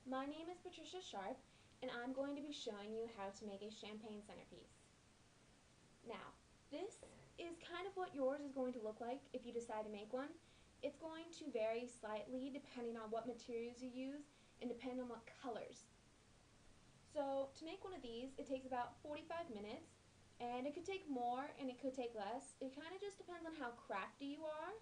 My name is Patricia Sharp, and I'm going to be showing you how to make a champagne centerpiece. Now, this is kind of what yours is going to look like if you decide to make one. It's going to vary slightly depending on what materials you use and depending on what colors. So to make one of these, it takes about 45 minutes, and it could take more and it could take less. It kind of just depends on how crafty you are.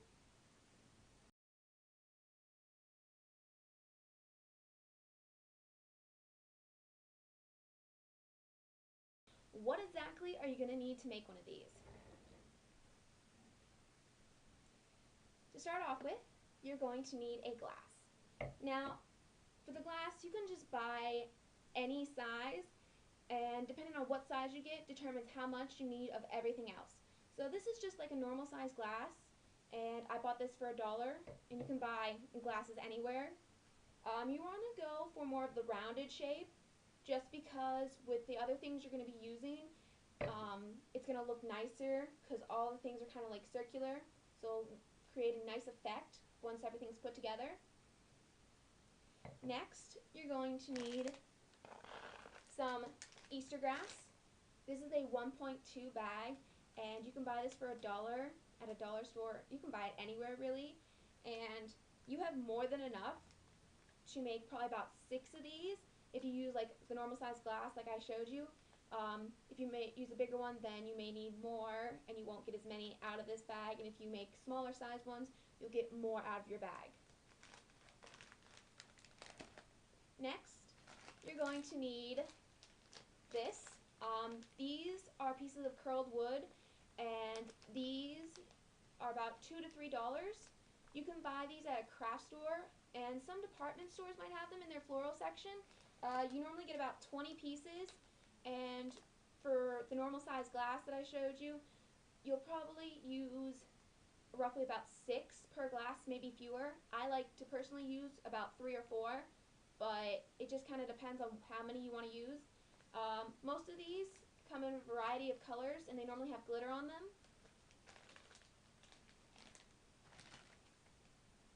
What exactly are you going to need to make one of these? To start off with, you're going to need a glass. Now, for the glass, you can just buy any size, and depending on what size you get determines how much you need of everything else. So this is just like a normal size glass, and I bought this for $1, and you can buy glasses anywhere. You want to go for more of the rounded shape, just because with the other things you're going to be using, it's going to look nicer because all the things are kind of like circular, so create a nice effect once everything's put together. Next, you're going to need some Easter grass. This is a 1.2 bag, and you can buy this for $1 at a dollar store. You can buy it anywhere really, and you have more than enough to make probably about 6 of these. If you use like the normal size glass like I showed you, if you may use a bigger one, then you may need more and you won't get as many out of this bag, and if you make smaller size ones, you'll get more out of your bag. Next, you're going to need this. These are pieces of curled wood, and these are about $2 to $3. You can buy these at a craft store, and some department stores might have them in their floral section. You normally get about 20 pieces, and for the normal size glass that I showed you, you'll probably use roughly about 6 per glass, maybe fewer. I like to personally use about 3 or 4, but it just kind of depends on how many you want to use. Most of these come in a variety of colors, and they normally have glitter on them.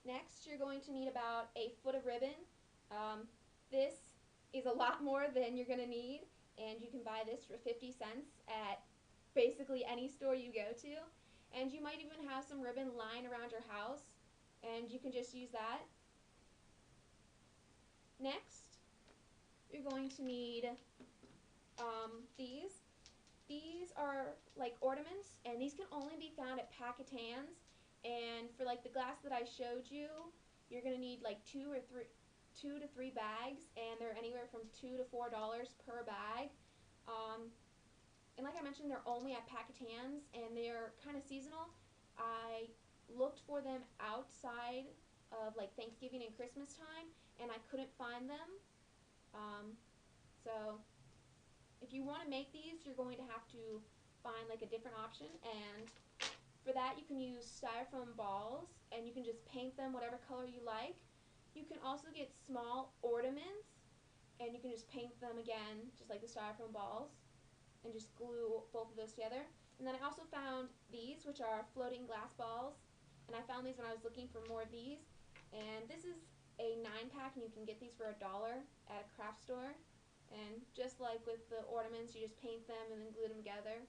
Next, you're going to need about a foot of ribbon. This is a lot more than you're going to need, and you can buy this for 50 cents at basically any store you go to. And you might even have some ribbon lying around your house, and you can just use that. Next, you're going to need these. These are like ornaments, and these can only be found at Packetans. And for like the glass that I showed you, you're gonna need like two to three bags, and they're anywhere from $2 to $4 per bag. And like I mentioned, they're only at Packetans, and they're kind of seasonal. I looked for them outside of like Thanksgiving and Christmas time, and I couldn't find them. So if you want to make these, you're going to have to find like a different option, and for that you can use styrofoam balls, and you can just paint them whatever color you like. You can also get small ornaments, and you can just paint them again just like the styrofoam balls and just glue both of those together. And then I also found these, which are floating glass balls, and I found these when I was looking for more of these, and this is a 9-pack, and you can get these for $1 at a craft store. And just like with the ornaments, you just paint them and then glue them together.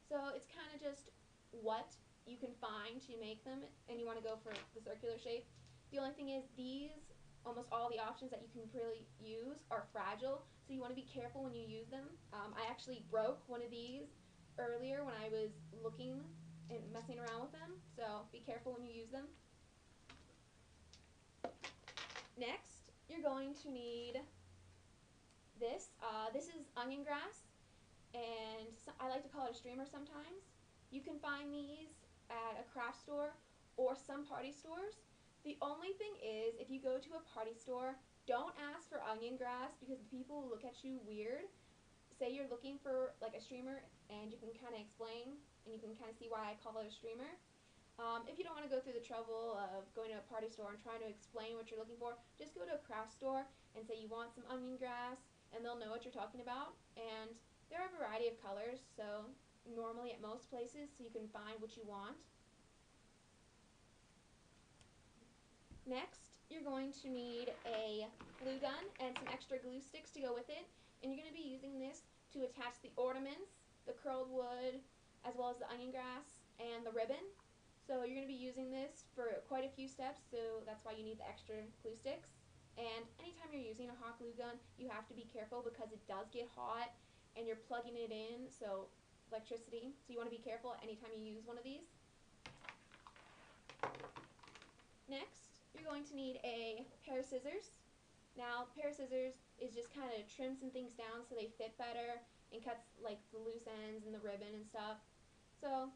So it's kind of just what you can find to make them, and you want to go for the circular shape. The only thing is these, almost all the options that you can really use are fragile, so you want to be careful when you use them. I actually broke one of these earlier when I was looking and messing around with them, so be careful when you use them. Next, you're going to need this. This is onion grass, and I like to call it a streamer sometimes. You can find these at a craft store or some party stores. The only thing is, if you go to a party store, don't ask for onion grass because the people will look at you weird. Say you're looking for like a streamer, and you can kind of explain, and you can kind of see why I call it a streamer. If you don't want to go through the trouble of going to a party store and trying to explain what you're looking for, just go to a craft store and say you want some onion grass, and they'll know what you're talking about. And there are a variety of colors, so normally at most places, so you can find what you want. Next, you're going to need a glue gun and some extra glue sticks to go with it. And you're going to be using this to attach the ornaments, the curled wood, as well as the onion grass and the ribbon. So you're going to be using this for quite a few steps, so that's why you need the extra glue sticks. And anytime you're using a hot glue gun, you have to be careful because it does get hot and you're plugging it in, so electricity. So you want to be careful anytime you use one of these. Next, you're going to need a pair of scissors. Now, a pair of scissors is just kind of trim some things down so they fit better and cuts like the loose ends and the ribbon and stuff. So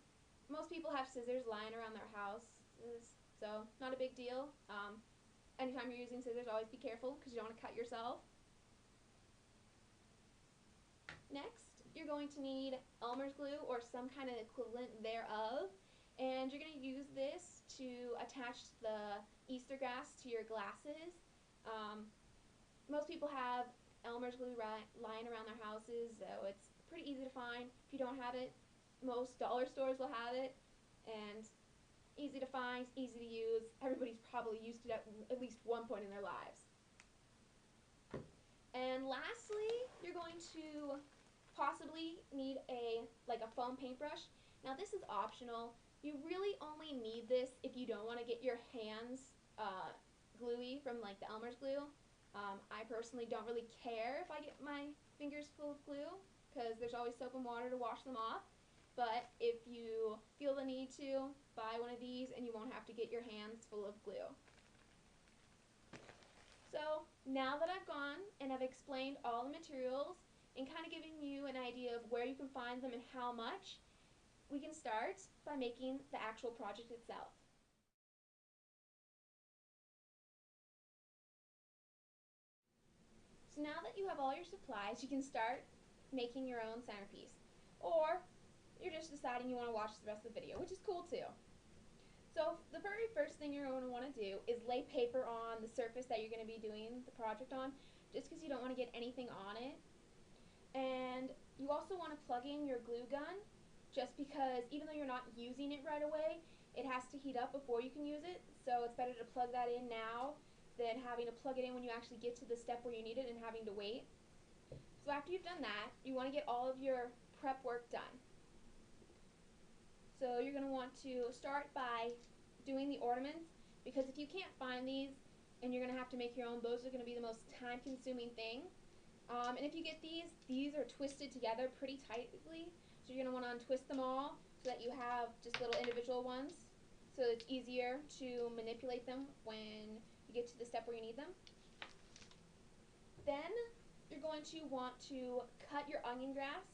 most people have scissors lying around their houses, so not a big deal. Anytime you're using scissors, always be careful because you don't want to cut yourself. Next, you're going to need Elmer's glue or some kind of equivalent thereof, and you're going to use this to attach the Easter grass to your glasses. Most people have Elmer's glue lying around their houses, so it's pretty easy to find. If you don't have it, most dollar stores will have it, and easy to find, easy to use. Everybody's probably used it at least one point in their lives. And lastly, you're going to possibly need a foam paintbrush. Now this is optional. You really only need this if you don't want to get your hands gluey from like the Elmer's glue. I personally don't really care if I get my fingers full of glue because there's always soap and water to wash them off. But if you feel the need to, buy one of these and you won't have to get your hands full of glue. So now that I've gone and I've explained all the materials and kind of giving you an idea of where you can find them and how much, we can start by making the actual project itself. So now that you have all your supplies, you can start making your own centerpiece. Or you're just deciding you want to watch the rest of the video, which is cool too. So the very first thing you're going to want to do is lay paper on the surface that you're going to be doing the project on, just because you don't want to get anything on it. And you also want to plug in your glue gun, just because even though you're not using it right away, it has to heat up before you can use it. So it's better to plug that in now than having to plug it in when you actually get to the step where you need it and having to wait. So after you've done that, you want to get all of your prep work done. So you're going to want to start by doing the ornaments, because if you can't find these and you're going to have to make your own, those are going to be the most time-consuming thing. And if you get these are twisted together pretty tightly, so you're going to want to untwist them all so that you have just little individual ones, so it's easier to manipulate them when you get to the step where you need them. Then you're going to want to cut your onion grass.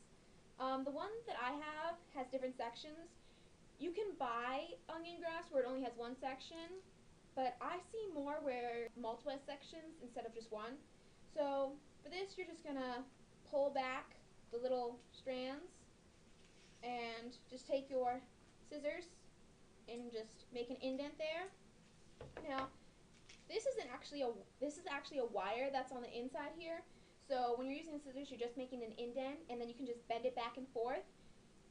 The one that I have has different sections. You can buy onion grass where it only has one section, but I see more where multiple sections instead of just one. So for this, you're just going to pull back the little strands and just take your scissors and just make an indent there. Now, this is actually a wire that's on the inside here. So when you're using scissors, you're just making an indent, and then you can just bend it back and forth,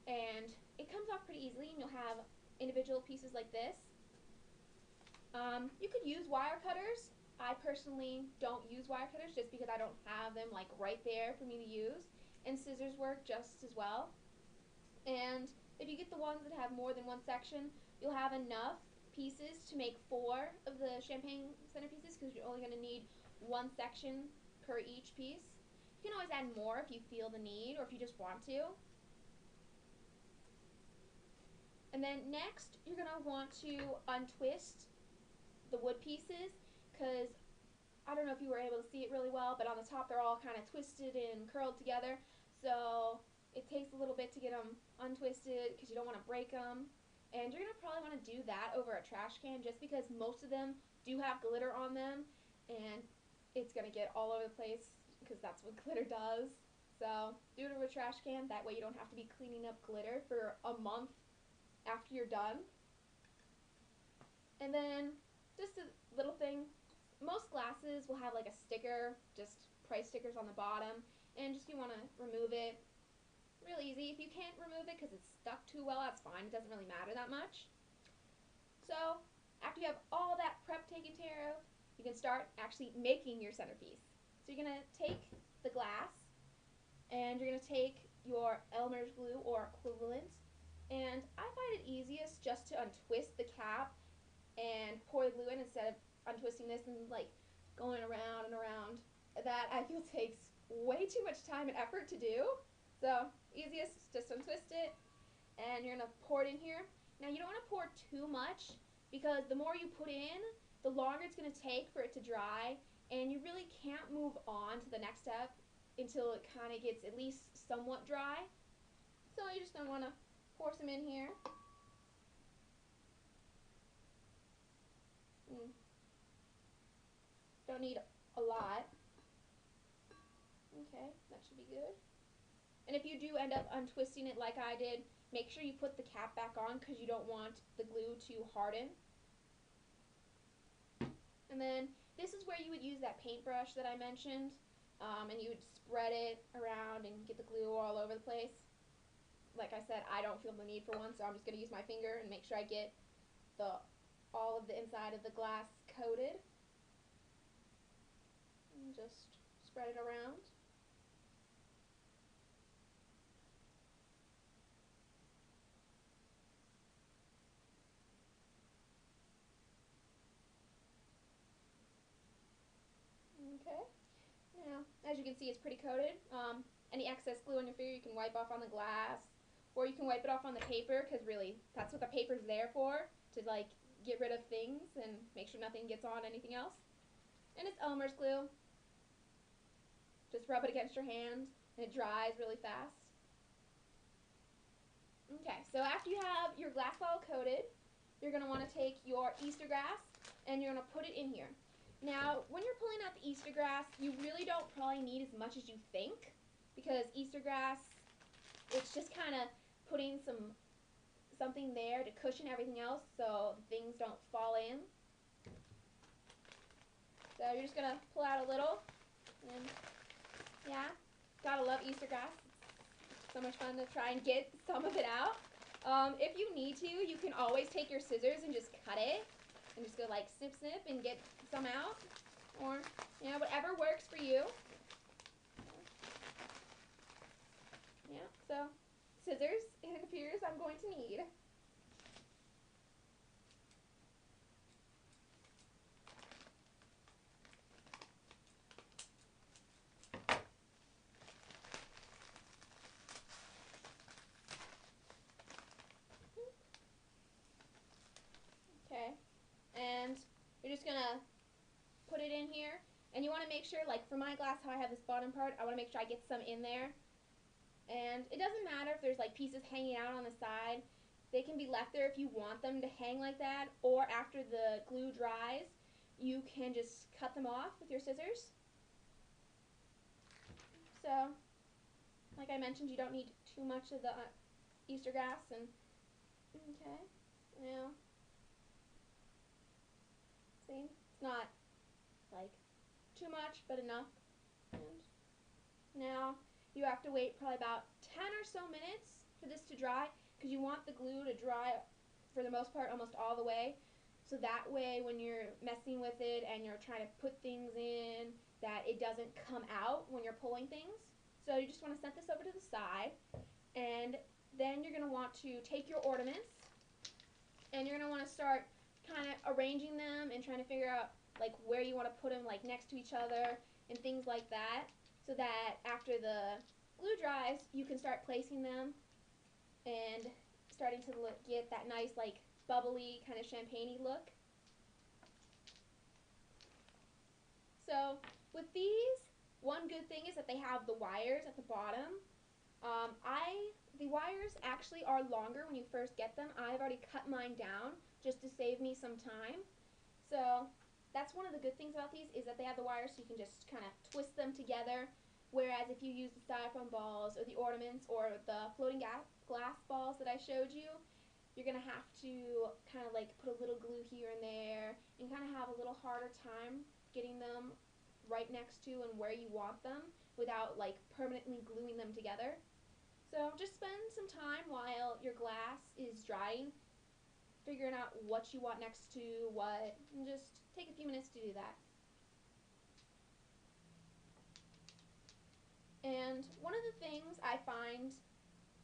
and it comes off pretty easily, and you'll have individual pieces like this. You could use wire cutters. I personally don't use wire cutters just because I don't have them like right there for me to use, and scissors work just as well. And if you get the ones that have more than one section, you'll have enough pieces to make 4 of the champagne centerpieces, because you're only going to need one section per each piece. You can always add more if you feel the need or if you just want to. And then next, you're going to want to untwist the wood pieces, because I don't know if you were able to see it really well, but on the top they're all kind of twisted and curled together, so it takes a little bit to get them untwisted because you don't want to break them. And you're going to probably want to do that over a trash can, just because most of them do have glitter on them, and it's going to get all over the place because that's what glitter does. So do it over a trash can, that way you don't have to be cleaning up glitter for a month after you're done. And then just a little thing, most glasses will have like a sticker, just price stickers on the bottom, and just you want to remove it. Real easy. If you can't remove it because it's stuck too well, that's fine. It doesn't really matter that much. So after you have all that prep taken care of, you can start actually making your centerpiece. So you're going to take the glass and you're going to take your Elmer's glue or equivalent, and I find it easiest just to untwist the cap and pour the glue in instead of untwisting this and like going around and around. That I feel takes way too much time and effort to do. So easiest, just untwist it and you're gonna pour it in here. Now you don't want to pour too much because the more you put in, the longer it's gonna take for it to dry, and you really can't move on to the next step until it kind of gets at least somewhat dry. So you're just gonna want to pour some in here. Don't need a lot. Okay, that should be good. And if you do end up untwisting it like I did, make sure you put the cap back on because you don't want the glue to harden. And then this is where you would use that paintbrush that I mentioned, and you would spread it around and get the glue all over the place. Like I said, I don't feel the need for one, so I'm just going to use my finger and make sure I get all of the inside of the glass coated. And just spread it around. Okay. Now, as you can see, it's pretty coated. Any excess glue on your finger you can wipe off on the glass, or you can wipe it off on the paper, because really, that's what the paper's there for, to like get rid of things and make sure nothing gets on anything else. And it's Elmer's glue. Just rub it against your hand, and it dries really fast. Okay, so after you have your glass bottle coated, you're going to want to take your Easter grass, and you're going to put it in here. Now, when you're pulling out the Easter grass, you really don't probably need as much as you think, because Easter grass, it's just kind of putting something there to cushion everything else so things don't fall in. So you're just going to pull out a little, and yeah, gotta love Easter grass. It's so much fun to try and get some of it out. If you need to, you can always take your scissors and just cut it, and just go like snip snip and get some out, or whatever works for you. Yeah, so scissors, it appears I'm going to need. Okay, and you're just gonna put it in here, and you want to make sure, like for my glass, how I have this bottom part, I want to make sure I get some in there. And it doesn't matter if there's like pieces hanging out on the side. They can be left there if you want them to hang like that, or after the glue dries, you can just cut them off with your scissors. So, like I mentioned, you don't need too much of the Easter grass. And okay, now see, it's not like too much, but enough. And now you have to wait probably about 10 or so minutes for this to dry, because you want the glue to dry for the most part almost all the way, so that way when you're messing with it and you're trying to put things in, that it doesn't come out when you're pulling things. So you just want to set this over to the side, and then you're going to want to take your ornaments, and you're going to want to start kind of arranging them and trying to figure out like where you want to put them, like next to each other and things like that, so that after the glue dries, you can start placing them and starting to get that nice like bubbly kind of champagne-y look. So with these, one good thing is that they have the wires at the bottom. The wires actually are longer when you first get them. I've already cut mine down just to save me some time. So that's one of the good things about these, is that they have the wires so you can just kind of twist them together. Whereas if you use the styrofoam balls or the ornaments or the floating glass balls that I showed you, you're going to have to kind of like put a little glue here and there and kind of have a little harder time getting them right next to and where you want them without like permanently gluing them together. So just spend some time while your glass is drying, figuring out what you want next to what, and just take a few minutes to do that. And one of the things I find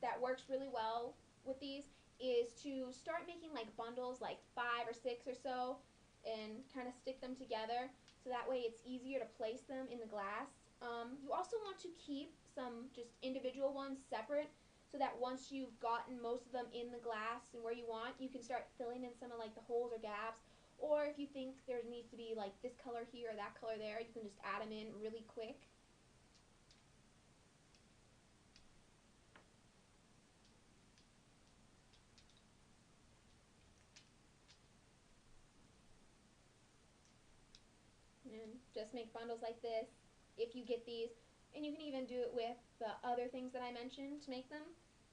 that works really well with these is to start making like bundles, like 5 or 6 or so, and kind of stick them together so that way it's easier to place them in the glass. You also want to keep some just individual ones separate so that once you've gotten most of them in the glass and where you want, you can start filling in some of like the holes or gaps. Or if you think there needs to be like this color here or that color there, you can just add them in really quick. And just make bundles like this if you get these. And you can even do it with the other things that I mentioned to make them.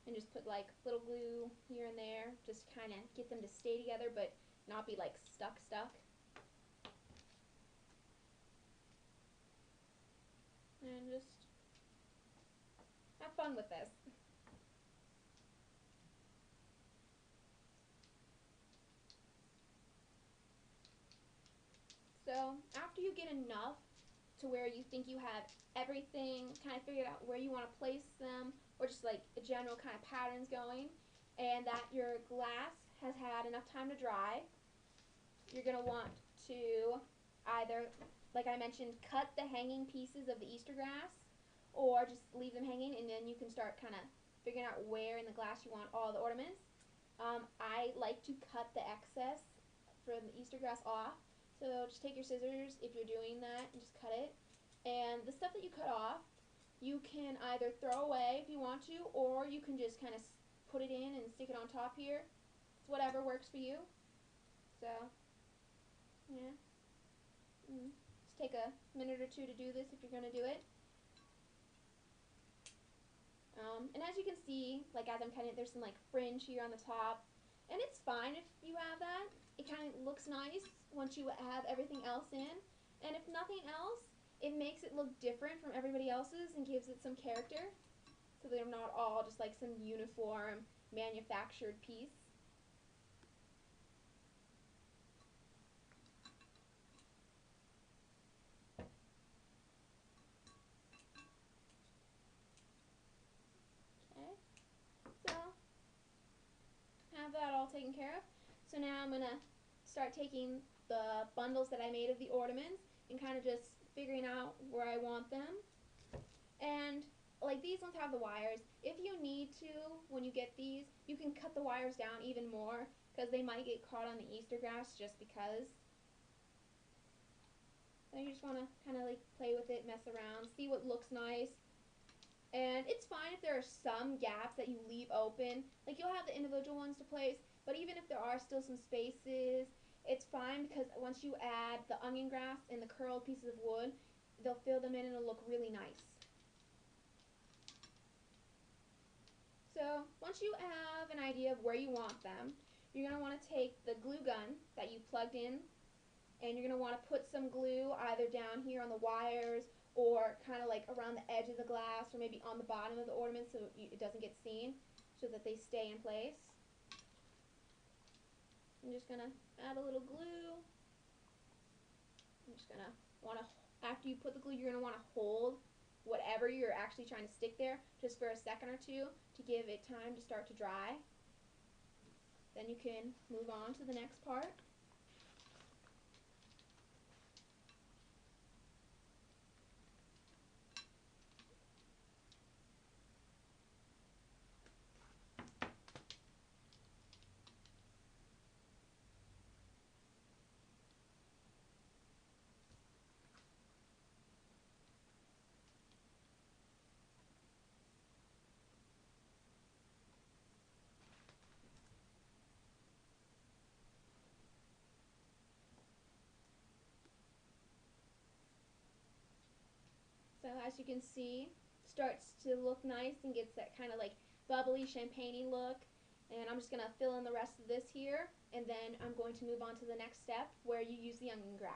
And just put like little glue here and there, just kind of get them to stay together but not be like stuck. And just have fun with this. So after you get enough to where you think you have everything kind of figured out where you want to place them, or just like a general kind of patterns going, and that your glass has had enough time to dry, you're going to want to either, like I mentioned, cut the hanging pieces of the Easter grass, or just leave them hanging, and then you can start kind of figuring out where in the glass you want all the ornaments. I like to cut the excess from the Easter grass off. So just take your scissors if you're doing that and just cut it. And the stuff that you cut off, you can either throw away if you want to, or you can just kind of put it in and stick it on top here. It's whatever works for you. So, yeah. Just take a minute or two to do this if you're going to do it. And as you can see, like as I'm cutting it, there's some like fringe here on the top. And it's fine if you have that. It kind of looks nice once you have everything else in. And if nothing else, it makes it look different from everybody else's and gives it some character. So they're not all just like some uniform manufactured piece. Okay, so have that all taken care of. So now I'm going to start taking the bundles that I made of the ornaments and kind of just figuring out where I want them. And like these ones have the wires. If you need to, when you get these, you can cut the wires down even more because they might get caught on the Easter grass just because. So you just want to kind of like play with it, mess around, see what looks nice. And it's fine if there are some gaps that you leave open. Like you'll have the individual ones to place, but even if there are still some spaces, it's fine because once you add the onion grass and the curled pieces of wood, they'll fill them in and it'll look really nice. So once you have an idea of where you want them, you're going to want to take the glue gun that you plugged in, and you're going to want to put some glue either down here on the wires or kind of like around the edge of the glass or maybe on the bottom of the ornament so it doesn't get seen, so that they stay in place. I'm just going to add a little glue. I'm just going to want to, after you put the glue, you're going to want to hold whatever you're actually trying to stick there just for a second or two to give it time to start to dry. Then you can move on to the next part. So as you can see, starts to look nice and gets that kind of like bubbly champagne-y look. And I'm just going to fill in the rest of this here, and then I'm going to move on to the next step where you use the onion grass.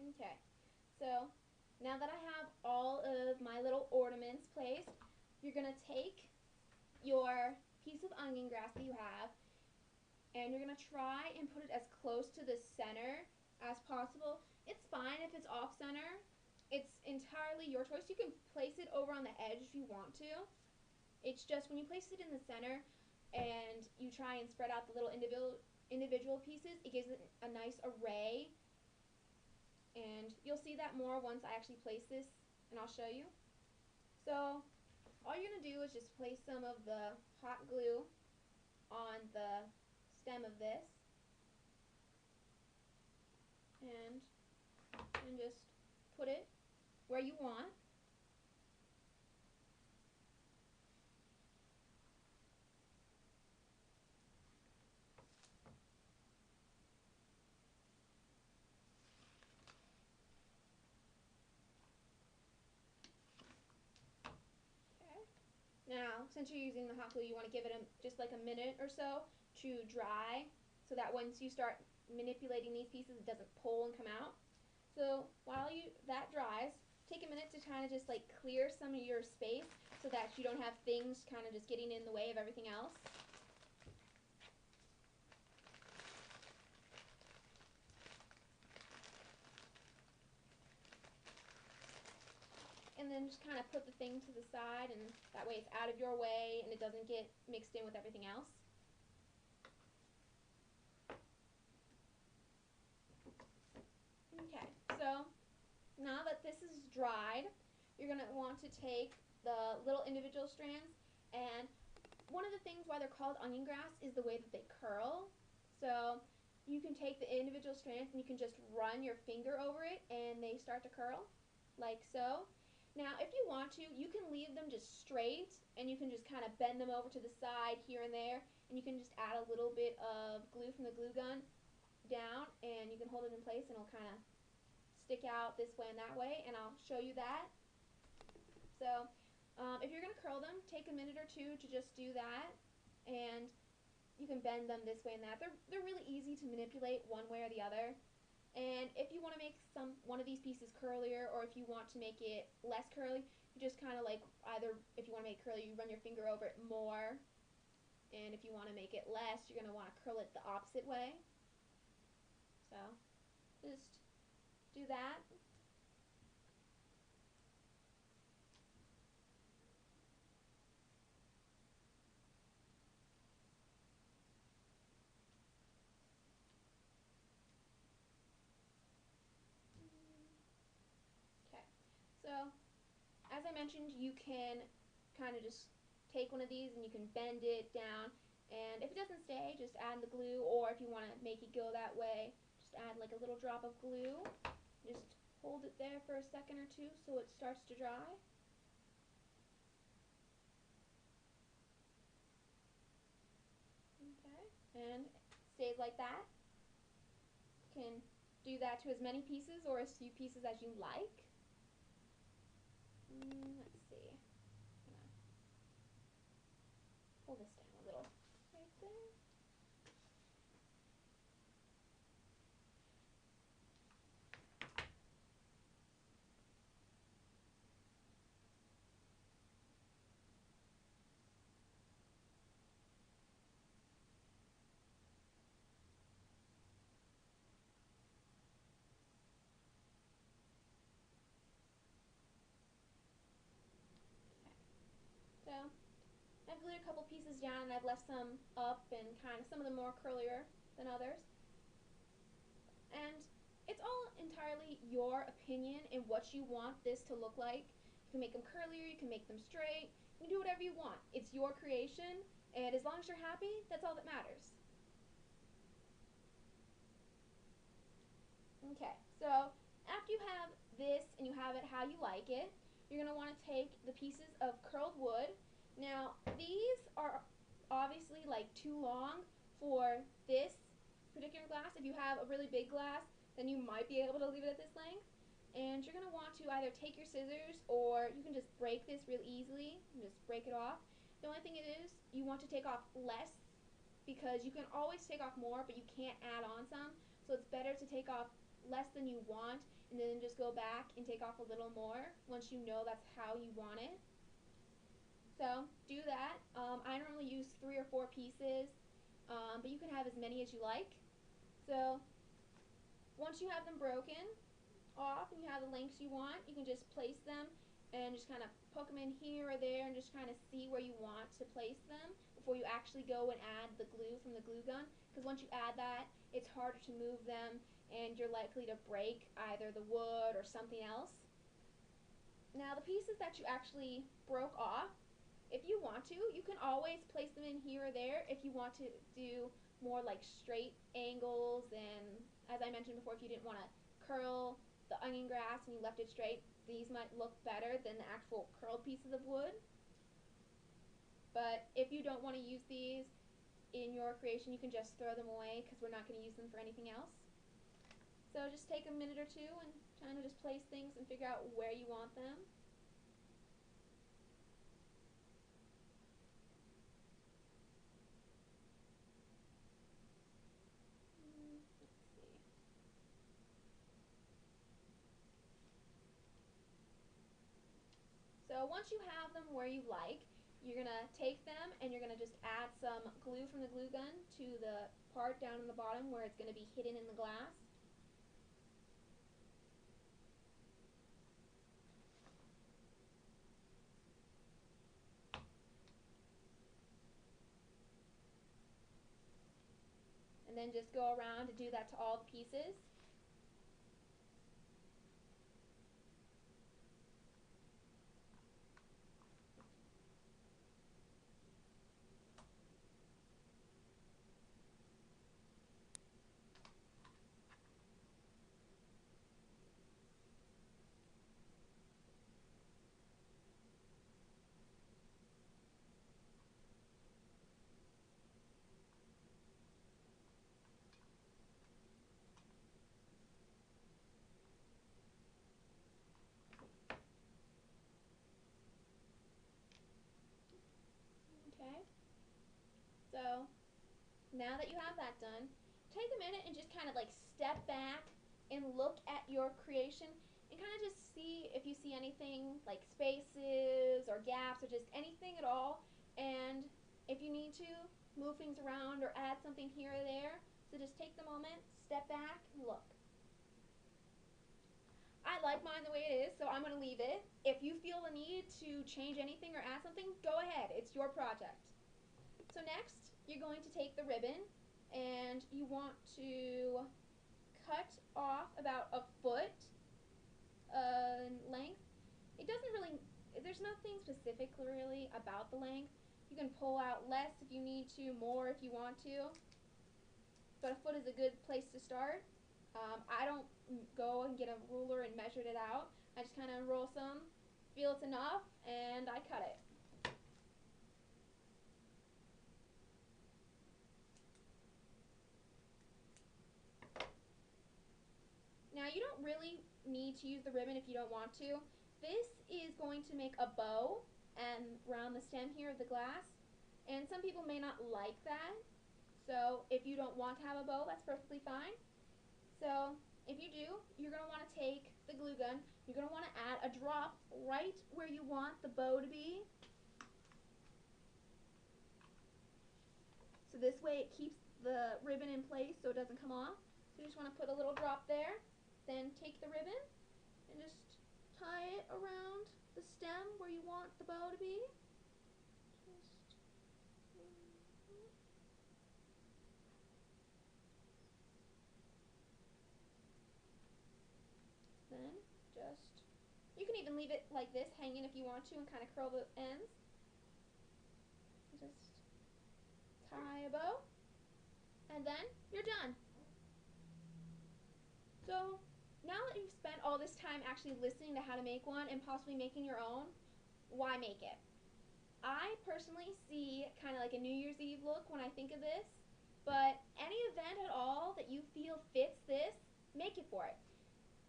Okay, so now that I have all of my little ornaments placed, you're going to take your piece of onion grass that you have, and you're going to try and put it as close to the center as possible. It's fine if it's off center. It's entirely your choice. You can place it over on the edge if you want to. It's just when you place it in the center and you try and spread out the little individual pieces, it gives it a nice array. And you'll see that more once I actually place this, and I'll show you. So all you're going to do is just place some of the hot glue on the stem of this, and just put it where you want. Okay. Now, since you're using the hot glue, you want to give it just like a minute or so to dry, so that once you start manipulating these pieces, it doesn't pull and come out. So while that dries, take a minute to kind of just like clear some of your space so that you don't have things kind of just getting in the way of everything else. And then just kind of put the thing to the side, and that way it's out of your way and it doesn't get mixed in with everything else. Okay, so now that this is dried, you're going to want to take the little individual strands, and one of the things why they're called onion grass is the way that they curl. So you can take the individual strands and you can just run your finger over it and they start to curl, like so. Now if you want to, you can leave them just straight and you can just kind of bend them over to the side here and there, and you can just add a little bit of glue from the glue gun down and you can hold it in place and it'll kind of stick out this way and that way, and I'll show you that. So if you're going to curl them, take a minute or two to just do that, and you can bend them this way and that. They're really easy to manipulate one way or the other. And if you want to make one of these pieces curlier, or if you want to make it less curly, you just kind of like either, if you want to make it curly, you run your finger over it more, and if you want to make it less, you're going to want to curl it the opposite way. So just do that. Okay, so as I mentioned, you can kind of just take one of these and you can bend it down, and if it doesn't stay, just add the glue, or if you want to make it go that way, just add like a little drop of glue. Just hold it there for a second or two so it starts to dry. Okay, and it stays like that. You can do that to as many pieces or as few pieces as you like. Let's see. I'm gonna pull this down a little. Right there. So I've glued a couple pieces down and I've left some up and kind of some of them more curlier than others. And it's all entirely your opinion and what you want this to look like. You can make them curlier, you can make them straight, you can do whatever you want. It's your creation, and as long as you're happy, that's all that matters. Okay, so after you have this and you have it how you like it, you're going to want to take the pieces of curled wood. Now, these are obviously like too long for this particular glass. If you have a really big glass, then you might be able to leave it at this length. And you're going to want to either take your scissors, or you can just break this real easily and just break it off. The only thing it is, you want to take off less, because you can always take off more, but you can't add on some. So it's better to take off less than you want, and then just go back and take off a little more once you know that's how you want it. So do that. I normally use 3 or 4 pieces, but you can have as many as you like. So once you have them broken off and you have the lengths you want, you can just place them and just kind of poke them in here or there and just kind of see where you want to place them before you actually go and add the glue from the glue gun, because once you add that, it's harder to move them and you're likely to break either the wood or something else. Now the pieces that you actually broke off, if you want to, you can always place them in here or there if you want to do more like straight angles, and as I mentioned before, if you didn't want to curl the onion grass and you left it straight, these might look better than the actual curled pieces of wood. But if you don't want to use these in your creation, you can just throw them away because we're not going to use them for anything else. So just take a minute or two and kind of just place things and figure out where you want them. So once you have them where you like, you're going to take them and you're going to just add some glue from the glue gun to the part down in the bottom where it's going to be hidden in the glass. And then just go around to do that to all the pieces. Okay. So now that you have that done, take a minute and just kind of like step back and look at your creation and kind of just see if you see anything like spaces or gaps or just anything at all. And if you need to, move things around or add something here or there. So just take the moment, step back, and look. I like mine the way it is, so I'm going to leave it. If you feel the need to change anything or add something, go ahead. It's your project. So next, you're going to take the ribbon and you want to cut off about a foot in length. It doesn't really, there's nothing specific really about the length. You can pull out less if you need to, more if you want to, but a foot is a good place to start. I don't go and get a ruler and measure it out. I just kind of roll some, feel it's enough, and I cut it. Now you don't really need to use the ribbon if you don't want to. This is going to make a bow and around the stem here of the glass, and some people may not like that. So if you don't want to have a bow, that's perfectly fine. So if you do, you're going to want to take the glue gun, you're going to want to add a drop right where you want the bow to be. So this way it keeps the ribbon in place so it doesn't come off. So you just want to put a little drop there, then take the ribbon and just tie it around the stem where you want the bow to be. Then just, you can even leave it like this, hanging if you want to, and kind of curl the ends. Just tie a bow, and then you're done. So now that you've spent all this time actually listening to how to make one and possibly making your own, why make it? I personally see kind of like a New Year's Eve look when I think of this, but any event at all that you feel fits this, make it for it.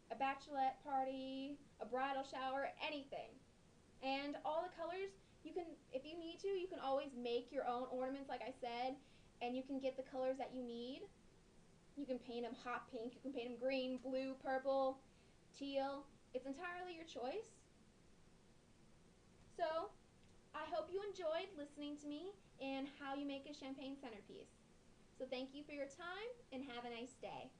A bachelorette party, a bridal shower, anything. And all the colors, you can, if you need to, you can always make your own ornaments like I said, and you can get the colors that you need. You can paint them hot pink, you can paint them green, blue, purple, teal. It's entirely your choice. So I hope you enjoyed listening to me and how you make a champagne centerpiece. So thank you for your time and have a nice day.